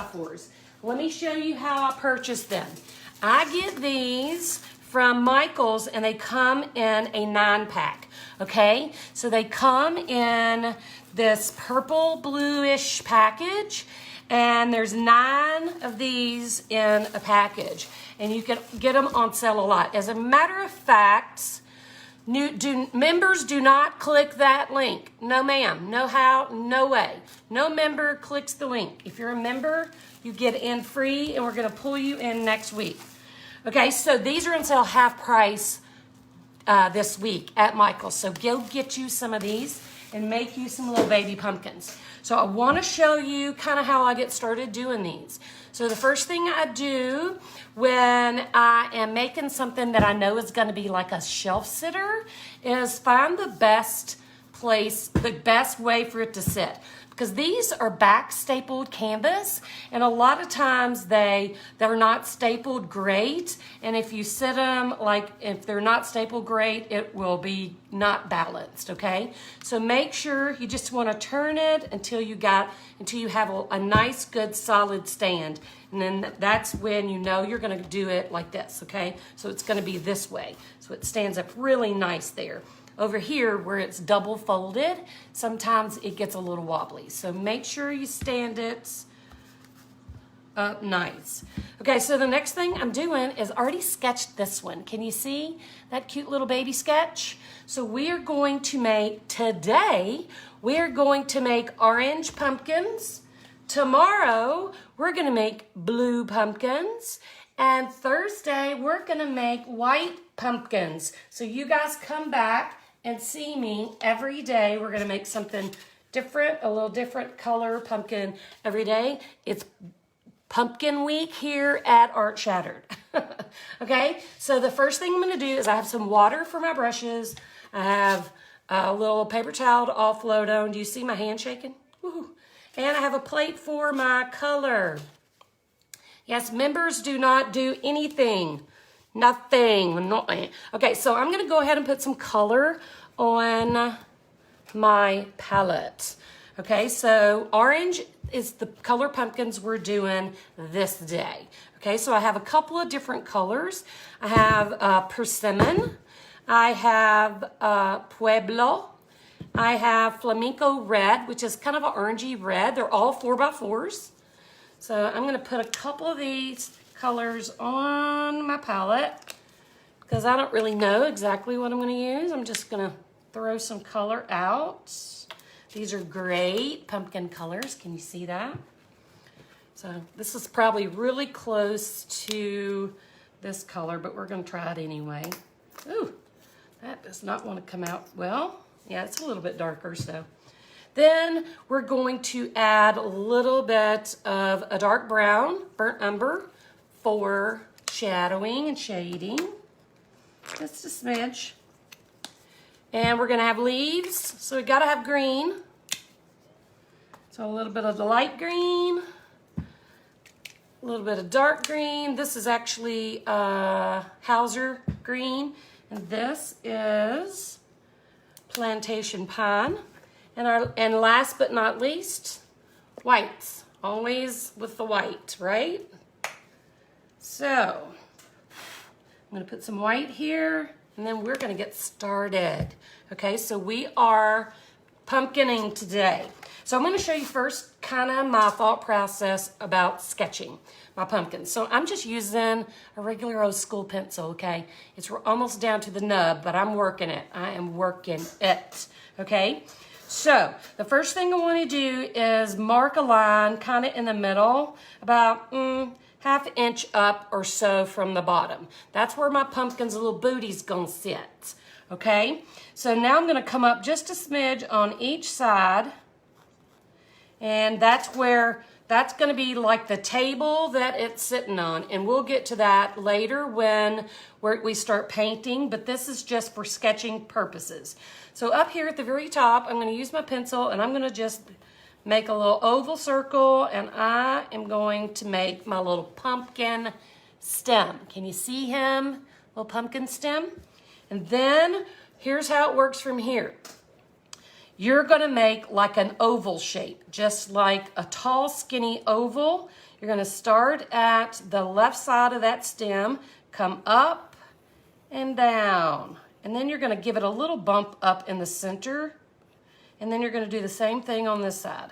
4x4s. Let me show you how I purchased them. I get these from Michael's and they come in a 9-pack, okay? So they come in this purple bluish package, and there's 9 of these in a package, and you can get them on sale a lot. As a matter of fact, members do not click that link. No ma'am, no how, no way. No member clicks the link. If you're a member, you get in free, and we're gonna pull you in next week. Okay, so these are on sale half price this week at Michael's. So go get you some of these and make you some little baby pumpkins. So I wanna show you kind of how I get started doing these. So the first thing I do when I am making something that I know is gonna be like a shelf sitter is find the best place, the best way for it to sit. Because these are back stapled canvas, and a lot of times they're not stapled great, and if you sit them, like if they're not stapled great, it will be not balanced, okay? So make sure you just want to turn it until you have a nice, good, solid stand, and then that's when you know you're going to do it like this, okay? So it's going to be this way, so it stands up really nice there. Over here, where it's double folded, sometimes it gets a little wobbly. So make sure you stand it up nice. Okay, so the next thing I'm doing is already sketched this one. Can you see that cute little baby sketch? So we are going to make, today, we are going to make orange pumpkins. Tomorrow, we're gonna make blue pumpkins. And Thursday, we're gonna make white pumpkins. So you guys come back and see me every day. We're gonna make something different, a little different color pumpkin every day. It's pumpkin week here at Art Shattered. Okay, so the first thing I'm gonna do is I have some water for my brushes. I have a little paper towel to offload on. Do you see my hand shaking? Woo. And I have a plate for my color. Yes, members do not do anything. Nothing. Okay, so I'm going to go ahead and put some color on my palette. Okay, so orange is the color pumpkins we're doing this day. Okay, so I have a couple of different colors. I have persimmon. I have pueblo. I have flamenco red, which is kind of an orangey red. They're all 4x4s. So I'm going to put a couple of these colors on my palette because I don't really know exactly what I'm going to use. I'm just going to throw some color out. These are great pumpkin colors. Can you see that? So this is probably really close to this color, but we're going to try it anyway. Ooh, that does not want to come out well. Yeah, it's a little bit darker, so. Then we're going to add a little bit of a dark brown, burnt umber, for shadowing and shading. Just a smidge. And we're gonna have leaves, so we gotta have green. So a little bit of the light green, a little bit of dark green. This is actually Hauser green, and this is plantation pine. And last but not least, whites. Always with the white, right? So, I'm gonna put some white here, and then we're gonna get started. Okay, so we are pumpkining today. So I'm gonna show you first kind of my thought process about sketching my pumpkins. So I'm just using a regular old school pencil, okay? It's almost down to the nub, but I'm working it. I am working it, okay? So the first thing I want to do is mark a line kind of in the middle, about half inch up or so from the bottom. That's where my pumpkin's little booty's gonna sit, okay? So now I'm gonna come up just a smidge on each side, and that's gonna be like the table that it's sitting on, and we'll get to that later when we start painting, but this is just for sketching purposes. So up here at the very top, I'm gonna use my pencil, and I'm gonna just make a little oval circle, and I am going to make my little pumpkin stem. Can you see him? Little pumpkin stem. And then here's how it works from here. You're gonna make like an oval shape, just like a tall, skinny oval. You're gonna start at the left side of that stem, come up and down. And then you're gonna give it a little bump up in the center. And then you're gonna do the same thing on this side.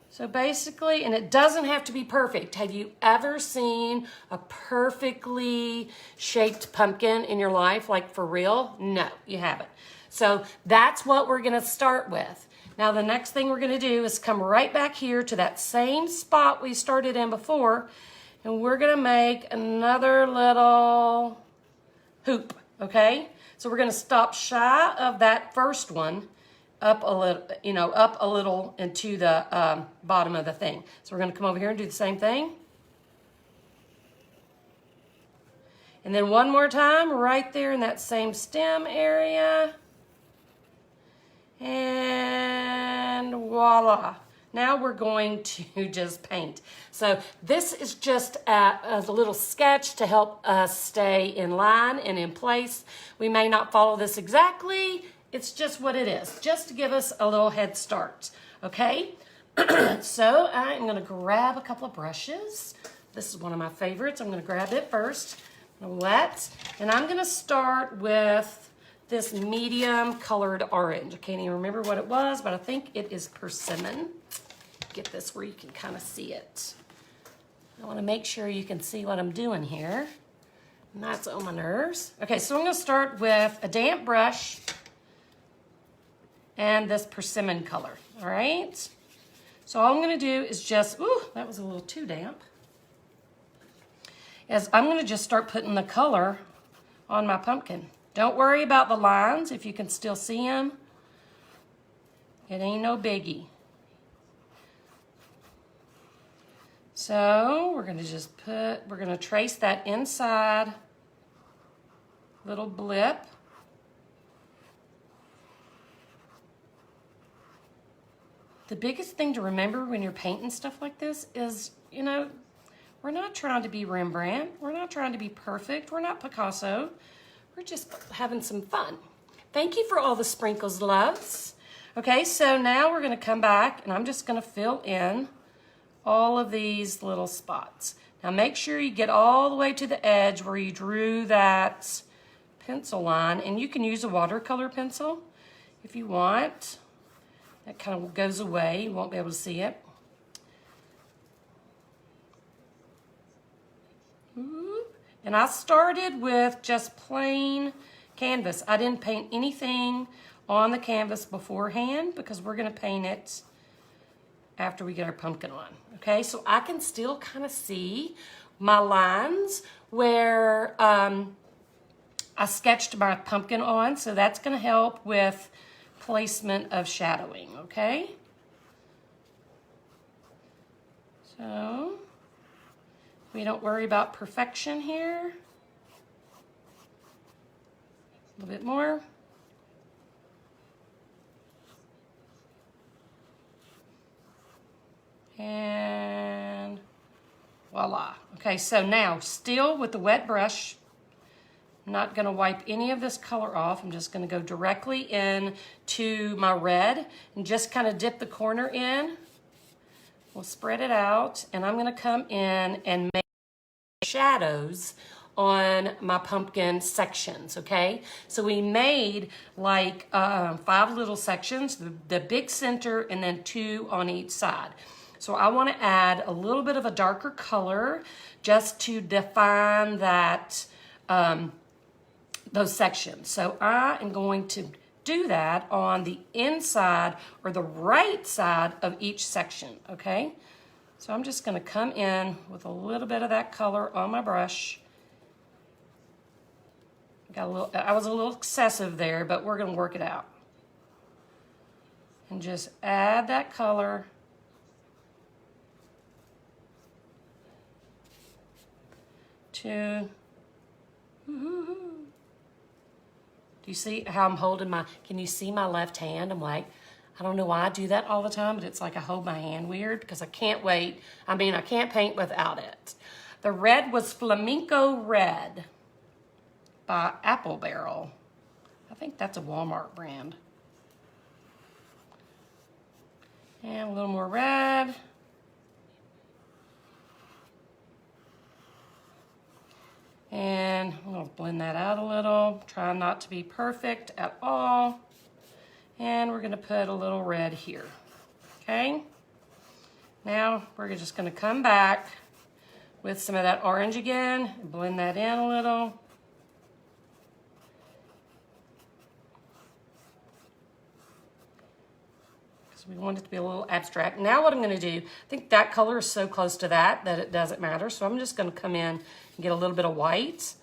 So basically, and it doesn't have to be perfect. Have you ever seen a perfectly shaped pumpkin in your life, like for real? No, you haven't. So that's what we're gonna start with. Now the next thing we're gonna do is come right back here to that same spot we started in before, and we're gonna make another little hoop, okay? So we're gonna stop shy of that first one, up a little, up a little into the bottom of the thing. So we're gonna come over here and do the same thing. And then one more time, right there in that same stem area. And voila. Now we're going to just paint. So this is just a little sketch to help us stay in line and in place. We may not follow this exactly. It's just what it is, just to give us a little head start, okay? So I am gonna grab a couple of brushes. This is one of my favorites. I'm gonna grab it first, wet, and I'm gonna start with this medium colored orange. I can't even remember what it was, but I think it is persimmon. Get this where you can kind of see it. I wanna make sure you can see what I'm doing here. And that's on my nerves. Okay, so I'm gonna start with a damp brush and this persimmon color, all right? So all I'm gonna do is just, ooh, that was a little too damp. I'm gonna just start putting the color on my pumpkin. Don't worry about the lines if you can still see them. It ain't no biggie. So we're gonna trace that inside little blip. The biggest thing to remember when you're painting stuff like this is, we're not trying to be Rembrandt. We're not trying to be perfect. We're not Picasso. We're just having some fun. Thank you for all the sprinkles, loves. Okay, so now we're gonna come back and I'm just gonna fill in all of these little spots. Now make sure you get all the way to the edge where you drew that pencil line, and you can use a watercolor pencil if you want. That kind of goes away, you won't be able to see it. And I started with just plain canvas. I didn't paint anything on the canvas beforehand because we're gonna paint it after we get our pumpkin on, okay? So I can still kind of see my lines where I sketched my pumpkin on, so that's gonna help with placement of shadowing, okay? So we don't worry about perfection here. A little bit more. And voila. Okay, so now still with the wet brush, I'm not gonna wipe any of this color off. I'm just gonna go directly in to my red and just kind of dip the corner in. We'll spread it out, and I'm gonna come in and make shadows on my pumpkin sections, okay? So we made like 5 little sections, the big center and then 2 on each side. So I wanna add a little bit of a darker color just to define that, those sections. So I am going to do that on the inside or the right side of each section, okay? So I'm just gonna come in with a little bit of that color on my brush. I was a little excessive there, but we're gonna work it out. And just add that color. To, do you see how I'm holding can you see my left hand? I'm like, I don't know why I do that all the time, but it's like I hold my hand weird because I can't wait. I can't paint without it. The red was Flamenco Red by Apple Barrel. I think that's a Walmart brand. And a little more red. And I'm gonna blend that out a little. Try not to be perfect at all. And we're gonna put a little red here, okay? Now we're just gonna come back with some of that orange again, and blend that in a little. Because we want it to be a little abstract. Now what I'm gonna do, I think that color is so close to that it doesn't matter. So I'm just gonna come in and get a little bit of white.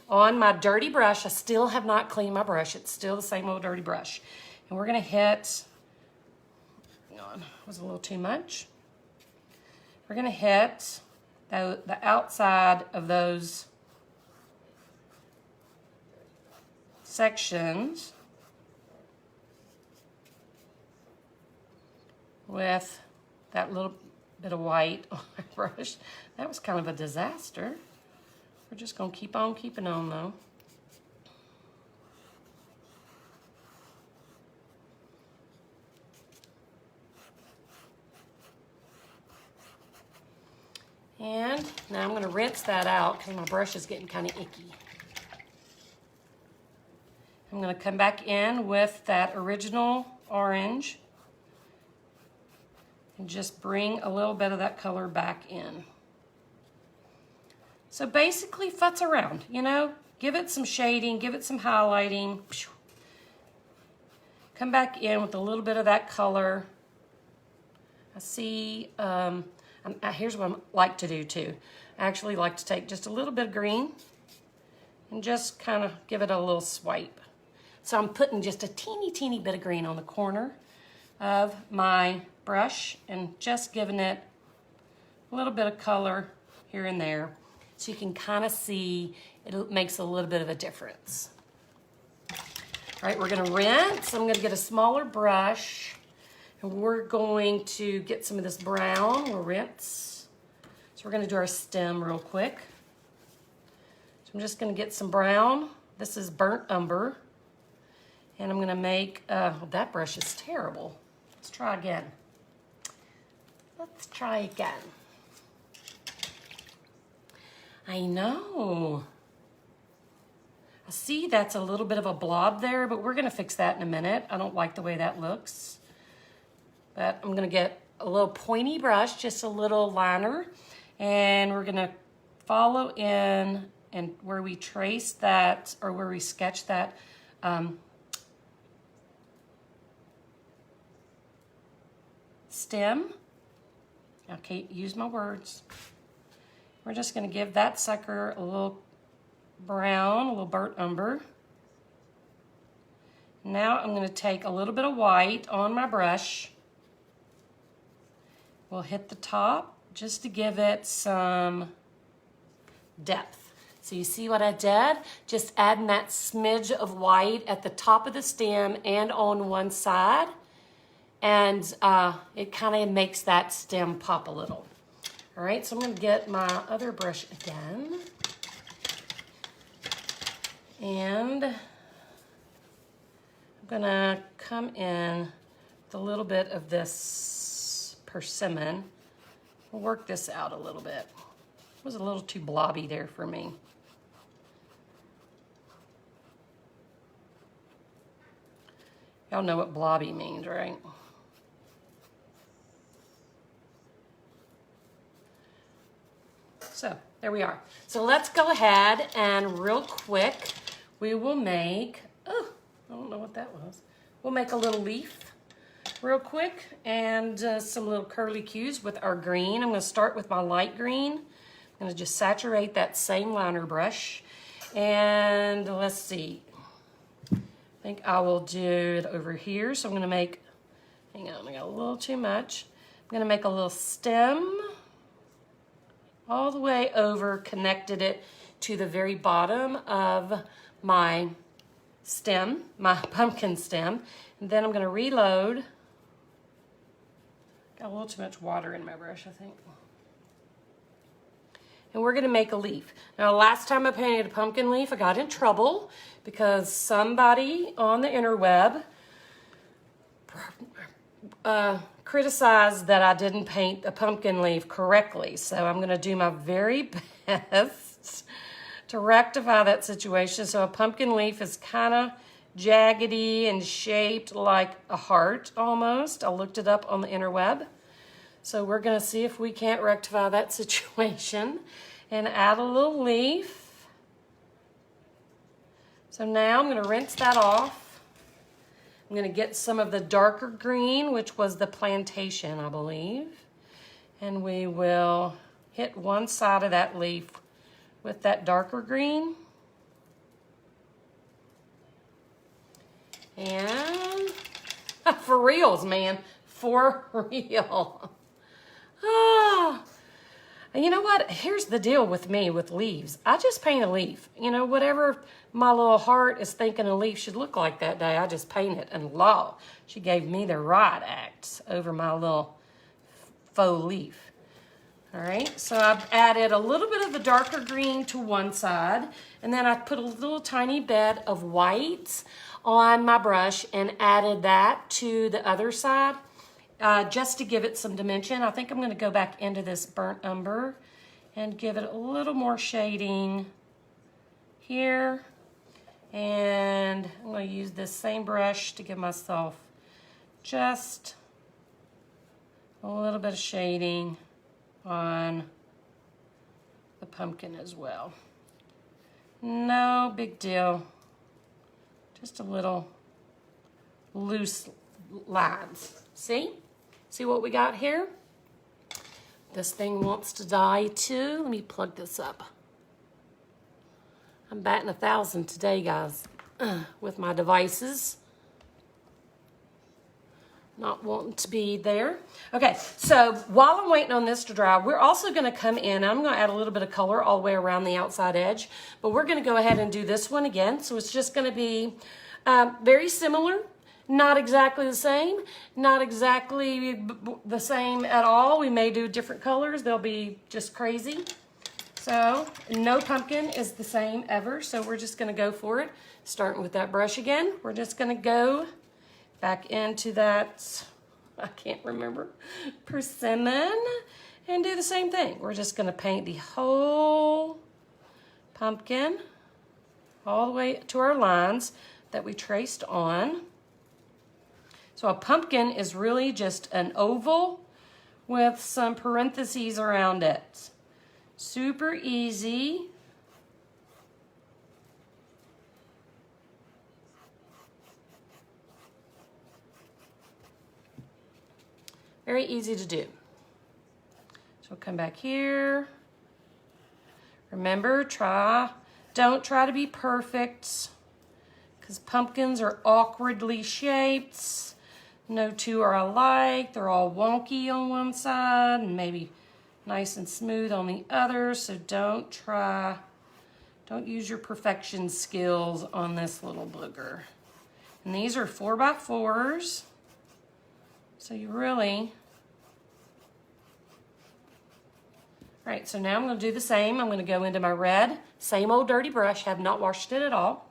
On my dirty brush, I still have not cleaned my brush. It's still the same old dirty brush. And we're gonna hit, hang on, was a little too much. We're gonna hit the outside of those sections with that little bit of white on my brush. That was kind of a disaster. We're just gonna keep on keeping on though. And now I'm gonna rinse that out because my brush is getting kind of icky. I'm gonna come back in with that original orange and just bring a little bit of that color back in. So basically futz around, you know, give it some shading, give it some highlighting. Come back in with a little bit of that color. I see, here's what I like to do too. I actually like to take just a little bit of green and just kind of give it a little swipe. So I'm putting just a teeny bit of green on the corner of my brush and just giving it a little bit of color here and there so you can kind of see it makes a little bit of a difference. All right, we're gonna rinse. I'm gonna get a smaller brush and we're going to get some of this brown. We'll rinse. So we're gonna do our stem real quick. So I'm just gonna get some brown. This is burnt umber. And I'm gonna make, that brush is terrible. Let's try again. Let's try again. I know. I see that's a little bit of a blob there, but we're gonna fix that in a minute. I don't like the way that looks. But I'm gonna get a little pointy brush, just a little liner, and we're gonna follow in and where we trace that, or where we sketch that, stem. Okay, use my words. We're just gonna give that sucker a little brown, a little burnt umber. Now I'm gonna take a little bit of white on my brush. We'll hit the top just to give it some depth. So you see what I did? Just adding that smidge of white at the top of the stem and on one side. And it kind of makes that stem pop a little. All right, so I'm gonna get my other brush again. And I'm gonna come in with a little bit of this persimmon. We'll work this out a little bit. It was a little too blobby there for me. Y'all know what blobby means, right? So there we are. So let's go ahead and real quick, we will make, oh, I don't know what that was. We'll make a little leaf real quick and some little curly cues with our green. I'm gonna start with my light green. I'm gonna just saturate that same liner brush. And let's see, I think I will do it over here. So I'm gonna make, hang on, I got a little too much. I'm gonna make a little stem all the way over, connected it to the very bottom of my stem, my pumpkin stem. And then I'm gonna reload. Got a little too much water in my brush, I think. And we're gonna make a leaf. Now, last time I painted a pumpkin leaf, I got in trouble because somebody on the interweb criticized that I didn't paint a pumpkin leaf correctly. So I'm gonna do my very best to to rectify that situation. So a pumpkin leaf is kind of jaggedy and shaped like a heart almost. I looked it up on the interweb. So we're gonna see if we can't rectify that situation and add a little leaf. So now I'm gonna rinse that off. I'm gonna get some of the darker green, which was the plantation, I believe. And we will hit one side of that leaf with that darker green. And for reals, man, for real. Ah, and you know what? Here's the deal with me with leaves. I just paint a leaf. You know, whatever my little heart is thinking a leaf should look like that day, I just paint it. And law, she gave me the right acts over my little faux leaf. All right, so I've added a little bit of the darker green to one side, and then I put a little tiny bed of whites on my brush and added that to the other side. Just to give it some dimension. I think I'm going to go back into this burnt umber and give it a little more shading here. And I'm going to use this same brush to give myself just a little bit of shading on the pumpkin as well. No big deal. Just a little loose lines. See? See what we got here? This thing wants to die too. Let me plug this up. I'm batting 1,000 today, guys, with my devices. Not wanting to be there. Okay, so while I'm waiting on this to dry, we're also going to come in. I'm going to add a little bit of color all the way around the outside edge, but we're going to go ahead and do this one again. So it's just going to be very similar. Not exactly the same, not exactly the same at all. We may do different colors. They'll be just crazy. So no pumpkin is the same ever. So we're just gonna go for it. Starting with that brush again. We're just gonna go back into that, I can't remember, persimmon, and do the same thing. We're just gonna paint the whole pumpkin all the way to our lines that we traced on. So a pumpkin is really just an oval with some parentheses around it. Super easy. Very easy to do. So we'll come back here. Remember, don't try to be perfect, because pumpkins are awkwardly shaped. No two are alike. They're all wonky on one side and maybe nice and smooth on the other. So don't use your perfection skills on this little booger. And these are 4x4s. So you really, all right, so now I'm going to do the same. I'm going to go into my red, same old dirty brush, have not washed it at all.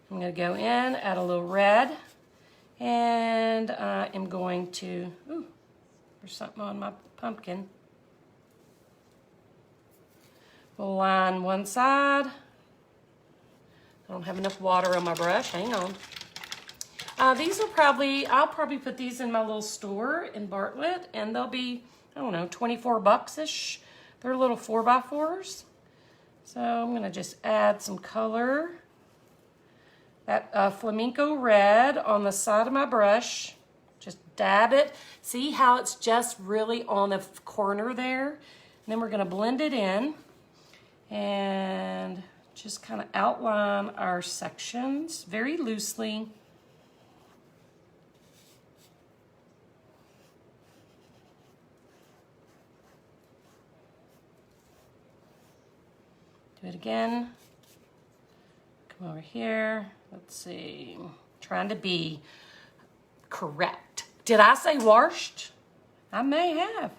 I'm going to go in, add a little red. And I am going to, ooh, there's something on my pumpkin. We'll line one side. I don't have enough water on my brush, hang on. These will I'll probably put these in my little store in Bartlett, and they'll be, I don't know, 24 bucks-ish. They're little 4x4s. So I'm gonna just add some color. That flamenco red on the side of my brush. Just dab it. See how it's just really on the corner there? And then we're gonna blend it in and just kind of outline our sections very loosely. Do it again. Come over here. Let's see. Trying to be correct. Did I say washed? I may have.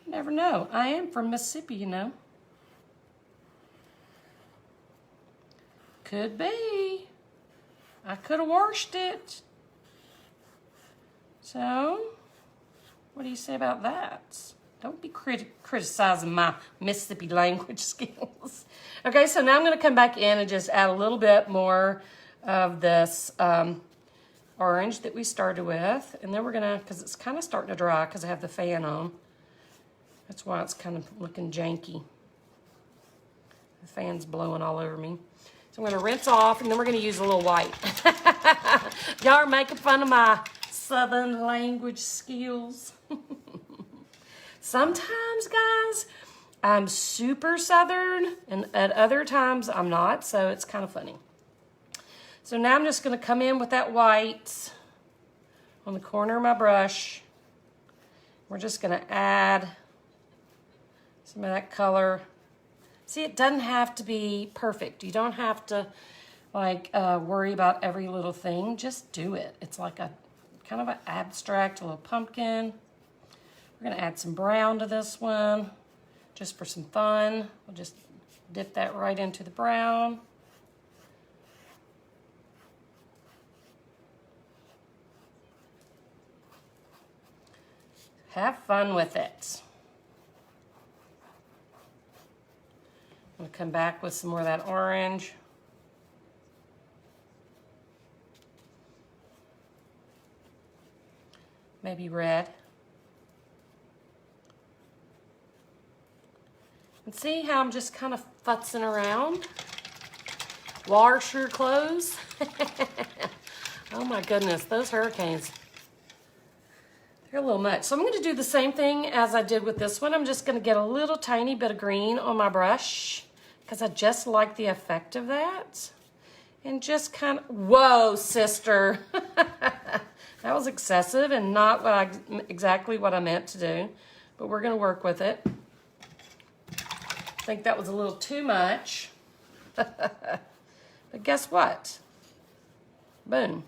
You never know. I am from Mississippi, you know. Could be. I could have washed it. So, what do you say about that? Don't be criticizing my Mississippi language skills. Okay, so now I'm going to come back in and just add a little bit more of this orange that we started with. And then we're going to, because it's kind of starting to dry because I have the fan on. That's why it's kind of looking janky. The fan's blowing all over me. So I'm going to rinse off, and then we're going to use a little white. Y'all are making fun of my Southern language skills. Sometimes, guys, I'm super Southern, and at other times I'm not, so it's kind of funny. So now I'm just going to come in with that white on the corner of my brush. We're just going to add some of that color. See, it doesn't have to be perfect. You don't have to worry about every little thing. Just do it. It's like a kind of an abstract, a little pumpkin. We're going to add some brown to this one just for some fun. We'll just dip that right into the brown. Have fun with it. I'm going to come back with some more of that orange. Maybe red. And see how I'm just kind of futzing around? Wash your clothes. Oh my goodness, those hurricanes. They're a little much. So I'm going to do the same thing as I did with this one. I'm just going to get a little tiny bit of green on my brush because I just like the effect of that. And just kind of, whoa, sister. That was excessive and not exactly what I meant to do, but we're going to work with it. I think that was a little too much. But guess what? Boom.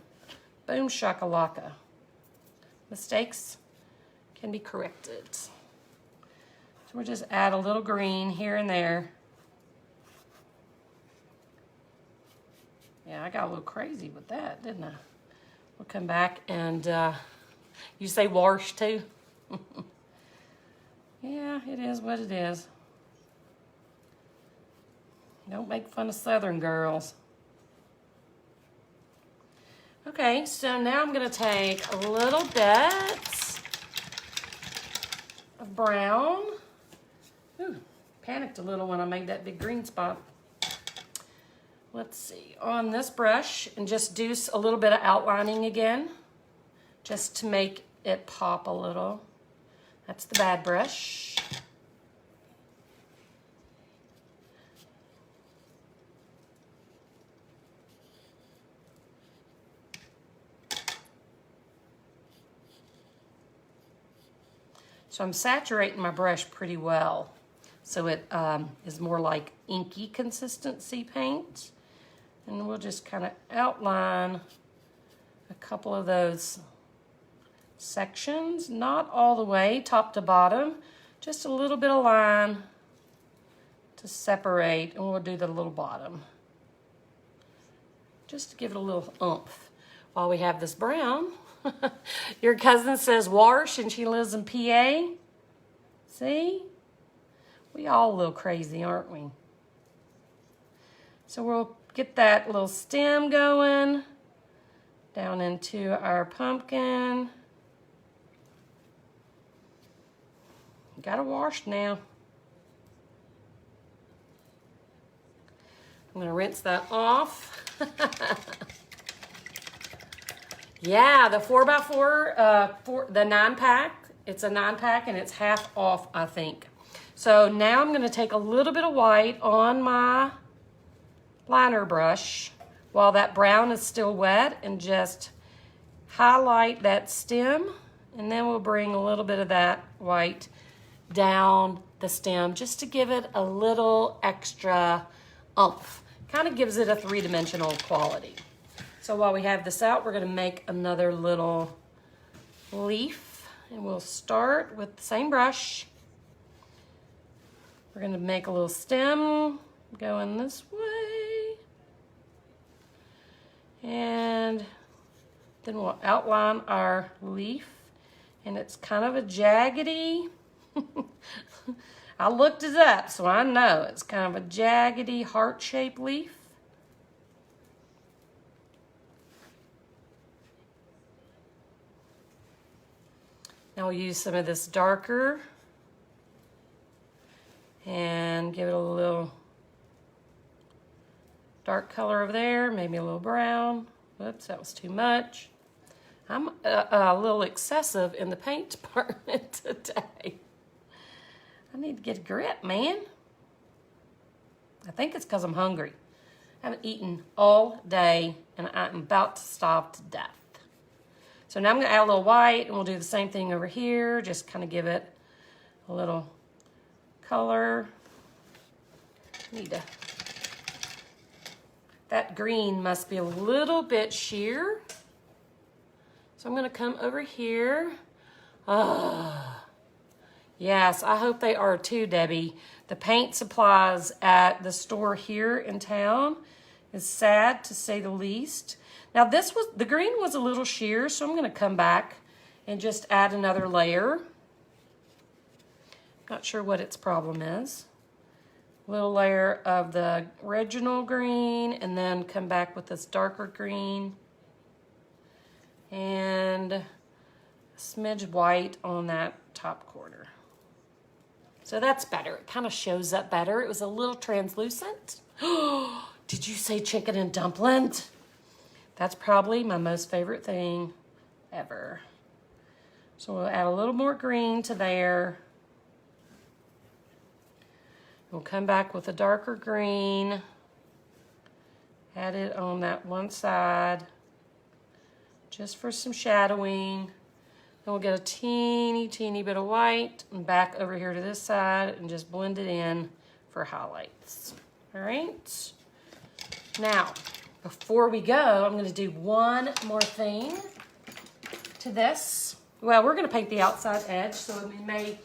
Boom shakalaka. Mistakes can be corrected. So we'll just add a little green here and there. Yeah, I got a little crazy with that, didn't I? We'll come back and you say wash too? Yeah, it is what it is. Don't make fun of Southern girls. Okay, so now I'm going to take a little bit of brown. Ooh, panicked a little when I made that big green spot. Let's see, on this brush, and just do a little bit of outlining again, just to make it pop a little. That's the bad brush. So I'm saturating my brush pretty well. So it is more like inky consistency paint. And we'll just kind of outline a couple of those sections, not all the way top to bottom, just a little bit of line to separate, and we'll do the little bottom. Just to give it a little oomph. While we have this brown, your cousin says wash and she lives in PA. See? We all a little crazy, aren't we? So we'll get that little stem going down into our pumpkin. Got to wash now. I'm going to rinse that off. Yeah, the 4x4, the 9-pack. It's a 9-pack and it's half off, I think. So now I'm going to take a little bit of white on my liner brush while that brown is still wet and just highlight that stem, and then we'll bring a little bit of that white down the stem just to give it a little extra oomph. Kind of gives it a three-dimensional quality. So while we have this out, we're going to make another little leaf, and we'll start with the same brush. We're going to make a little stem going this way, and then we'll outline our leaf, and it's kind of a jaggedy I looked it up, so I know it's kind of a jaggedy heart-shaped leaf. Now we'll use some of this darker and give it a little dark color over there, maybe a little brown. Whoops, that was too much. I'm a little excessive in the paint department today. I need to get a grip, man. I think it's because I'm hungry. I haven't eaten all day and I'm about to starve to death. So now I'm gonna add a little white and we'll do the same thing over here. Just kind of give it a little color. That green must be a little bit sheer. So I'm gonna come over here. Yes, I hope they are too, Debbie. The paint supplies at the store here in town is sad to say the least. Now the green was a little sheer, so I'm gonna come back and just add another layer. Not sure what its problem is. Little layer of the original green and then come back with this darker green. And a smidge white on that top corner. So that's better. It kind of shows up better. It was a little translucent. Did you say chicken and dumpling? That's probably my most favorite thing ever. So we'll add a little more green to there. We'll come back with a darker green. Add it on that one side, just for some shadowing. Then we'll get a teeny bit of white and back over here to this side and just blend it in for highlights. All right. Now, before we go, I'm gonna do one more thing to this. Well, we're gonna paint the outside edge, so we may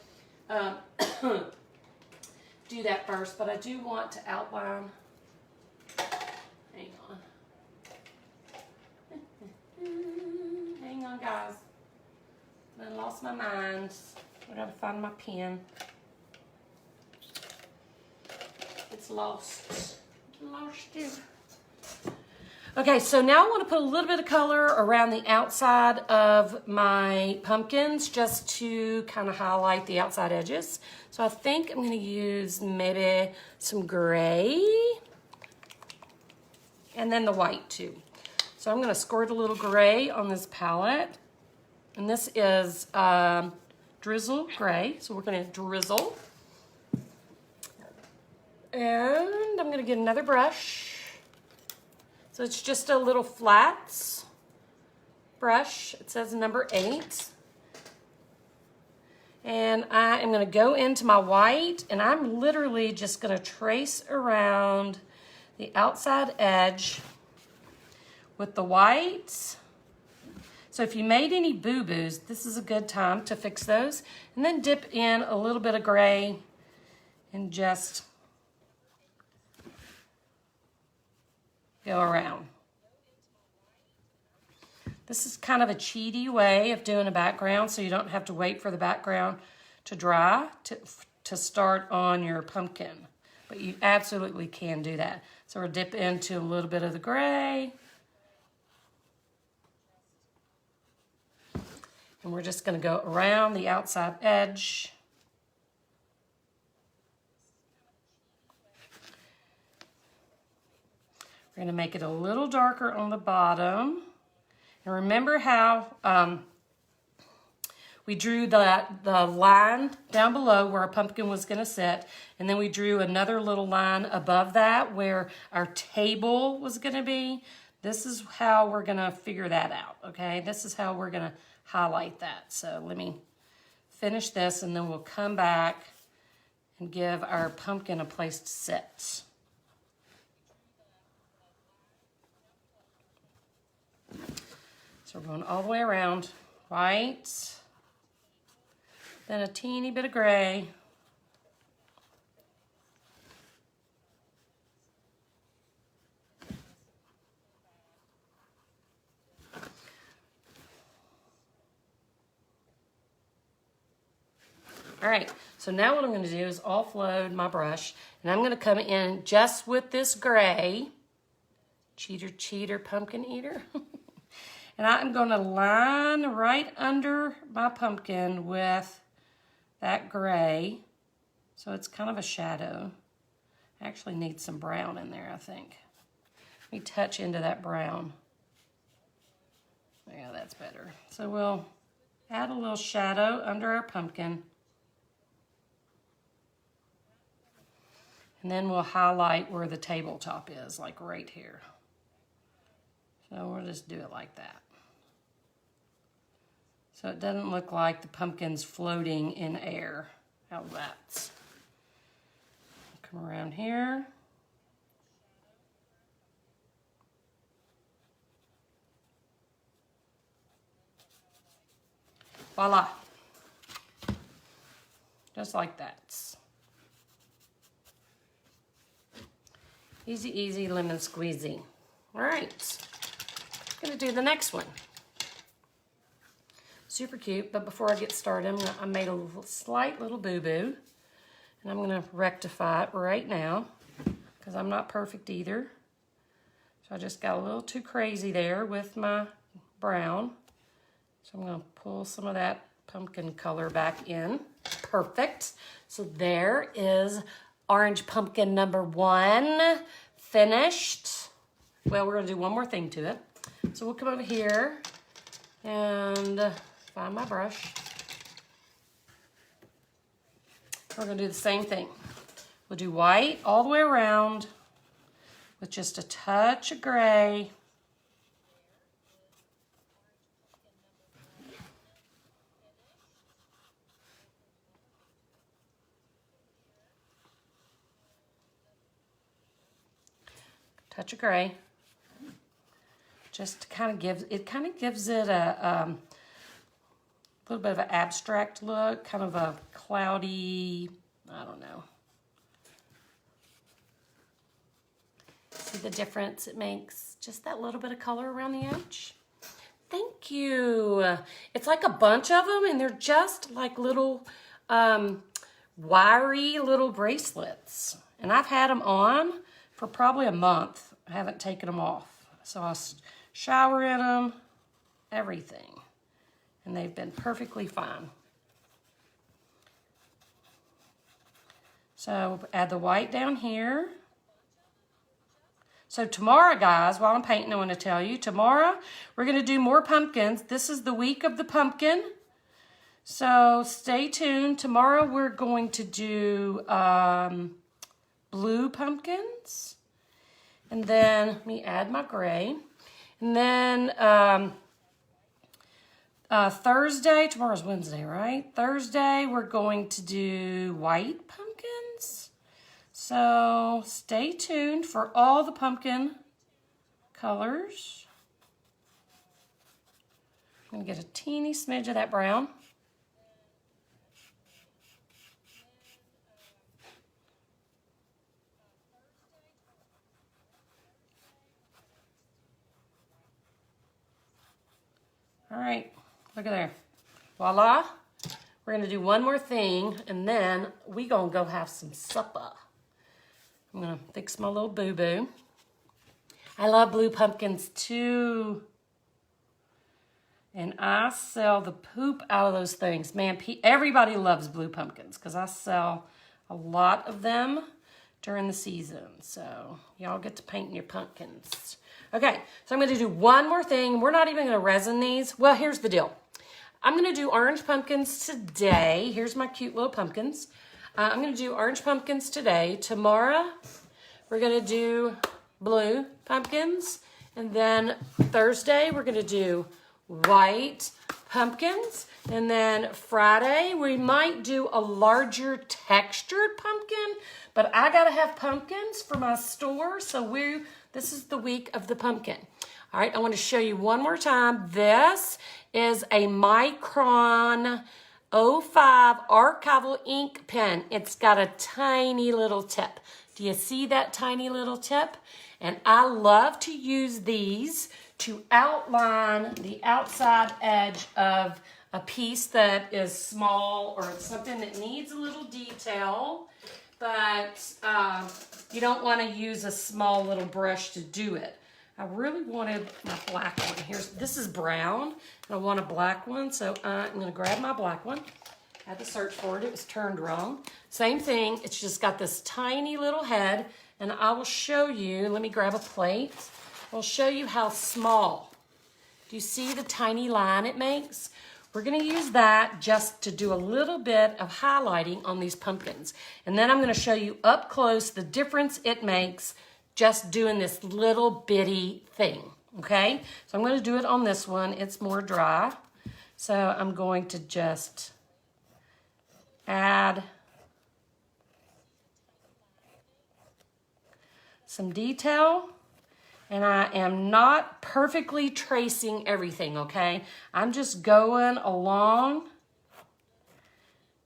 do that first, but I do want to outline. Hang on. Hang on, guys. I lost my mind. I gotta find my pen. It's lost. Lost it. Okay, so now I want to put a little bit of color around the outside of my pumpkins just to kind of highlight the outside edges. So I think I'm going to use maybe some gray and then the white too. So I'm going to squirt a little gray on this palette. And this is drizzle gray, so we're going to drizzle. And I'm going to get another brush. So it's just a little flats brush. It says number 8. And I am going to go into my white, and I'm literally just going to trace around the outside edge with the whites. So if you made any boo-boos, this is a good time to fix those. And then dip in a little bit of gray and just go around. This is kind of a cheaty way of doing a background, so you don't have to wait for the background to dry to start on your pumpkin. But you absolutely can do that. So we'll dip into a little bit of the gray. And we're just going to go around the outside edge. We're going to make it a little darker on the bottom. And remember how we drew the line down below where our pumpkin was going to sit. And then we drew another little line above that where our table was going to be. This is how we're going to figure that out, okay? This is how we're going to highlight that. So let me finish this and then we'll come back and give our pumpkin a place to sit. So we're going all the way around. White, then a teeny bit of gray. All right, so now what I'm gonna do is offload my brush, and I'm gonna come in just with this gray, cheater, pumpkin eater. And I'm gonna line right under my pumpkin with that gray, so it's kind of a shadow. I actually need some brown in there, I think. Let me touch into that brown. Yeah, that's better. So we'll add a little shadow under our pumpkin. And then we'll highlight where the tabletop is, like right here. So we'll just do it like that. So it doesn't look like the pumpkin's floating in air. How's that? Come around here. Voila. Just like that. Easy, easy, lemon squeezy. All right, I'm gonna do the next one. Super cute, but before I get started, I made a slight little boo-boo, and I'm gonna rectify it right now, because I'm not perfect either. So I just got a little too crazy there with my brown. So I'm gonna pull some of that pumpkin color back in. Perfect. So there is orange pumpkin number 1 finished. Well, we're gonna do one more thing to it. So we'll come over here and find my brush. We're gonna do the same thing. We'll do white all the way around with just a touch of gray. Touch of gray. Just kind of gives it a little bit of an abstract look, kind of a cloudy, I don't know. See the difference it makes? Just that little bit of color around the edge. Thank you. It's like a bunch of them, and they're just like little wiry little bracelets. And I've had them on for probably a month. I haven't taken them off. So I shower in them, everything. And they've been perfectly fine. So add the white down here. So tomorrow, guys, while I'm painting, I want to tell you, tomorrow we're going to do more pumpkins. This is the week of the pumpkin. So stay tuned. Tomorrow we're going to do blue pumpkins. And then let me add my gray. And then Thursday, tomorrow's Wednesday, right? Thursday, we're going to do white pumpkins. So stay tuned for all the pumpkin colors. I'm gonna get a teeny smidge of that brown. All right, look at there. Voila. We're gonna do one more thing, and then we gonna go have some supper. I'm gonna fix my little boo-boo. I love blue pumpkins too. And I sell the poop out of those things. Man, everybody loves blue pumpkins because I sell a lot of them during the season. So y'all get to paint your pumpkins. Okay, so I'm gonna do one more thing. We're not even gonna resin these. Well, here's the deal. I'm gonna do orange pumpkins today. Here's my cute little pumpkins. I'm gonna do orange pumpkins today. Tomorrow, we're gonna do blue pumpkins. And then Thursday, we're gonna do white pumpkins. And then Friday, we might do a larger textured pumpkin, but I gotta have pumpkins for my store, so this is the week of the pumpkin. All right, I want to show you one more time. This is a Micron 05 archival ink pen. It's got a tiny little tip. Do you see that tiny little tip? And I love to use these to outline the outside edge of a piece that is small or something that needs a little detail, but you don't want to use a small little brush to do it. I really wanted my black one. This is brown, and I want a black one, so I'm going to grab my black one. I had to search for it. It was turned wrong. Same thing. It's just got this tiny little head, and I will show you. Let me grab a plate. I'll show you how small. Do you see the tiny line it makes? We're going to use that just to do a little bit of highlighting on these pumpkins. And then I'm going to show you up close the difference it makes just doing this little bitty thing, okay? So I'm going to do it on this one. It's more dry. So I'm going to just add some detail. And I am not perfectly tracing everything, okay? I'm just going along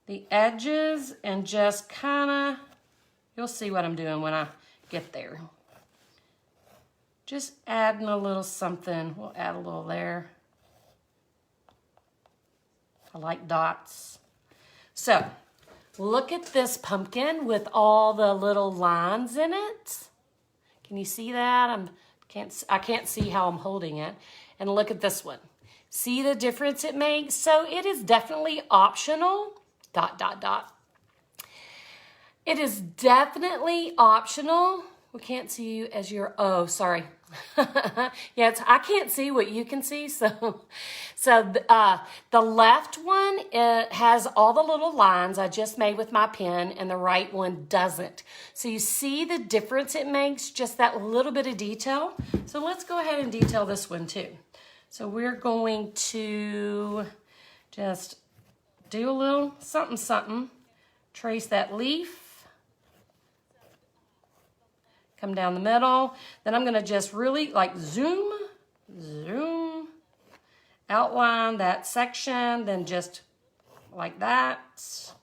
the edges and just kind of, you'll see what I'm doing when I get there. Just adding a little something. We'll add a little there. I like dots. So, look at this pumpkin with all the little lines in it. Can you see that? I can't see how I'm holding it. And look at this one. See the difference it makes? So it is definitely optional. ... It is definitely optional. We can't see you as your, oh, sorry. Yeah, I can't see what you can see. So the left one, it has all the little lines I just made with my pen, and the right one doesn't. So you see the difference it makes, just that little bit of detail. So let's go ahead and detail this one too. So we're going to just do a little something, something. Trace that leaf. Come down the middle. Then I'm going to just really like zoom, outline that section, then just like that.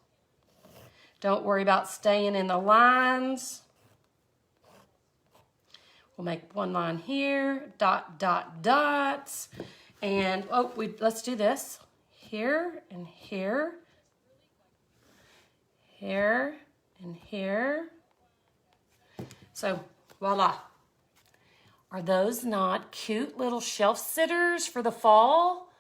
Don't worry about staying in the lines. We'll make one line here, ... And let's do this. Here and here. Here and here. So, voila. Are those not cute little shelf sitters for the fall?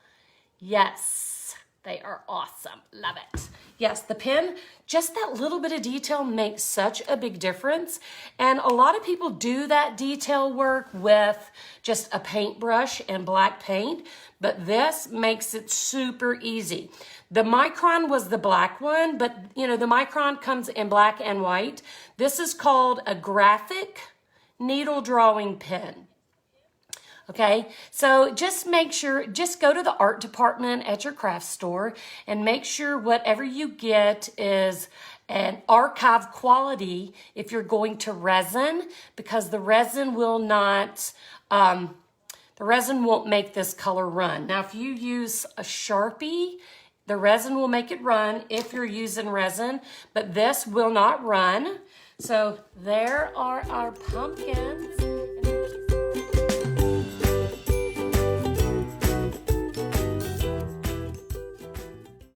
Yes, they are awesome. Love it. Yes, the pen, just that little bit of detail makes such a big difference. And a lot of people do that detail work with just a paintbrush and black paint, but this makes it super easy. The Micron was the black one, but you know, the Micron comes in black and white. This is called a graphic needle drawing pen. Okay, so just make sure, just go to the art department at your craft store and make sure whatever you get is an archive quality if you're going to resin, because the resin will not, the resin won't make this color run. Now, if you use a Sharpie, the resin will make it run if you're using resin, but this will not run. So there are our pumpkins.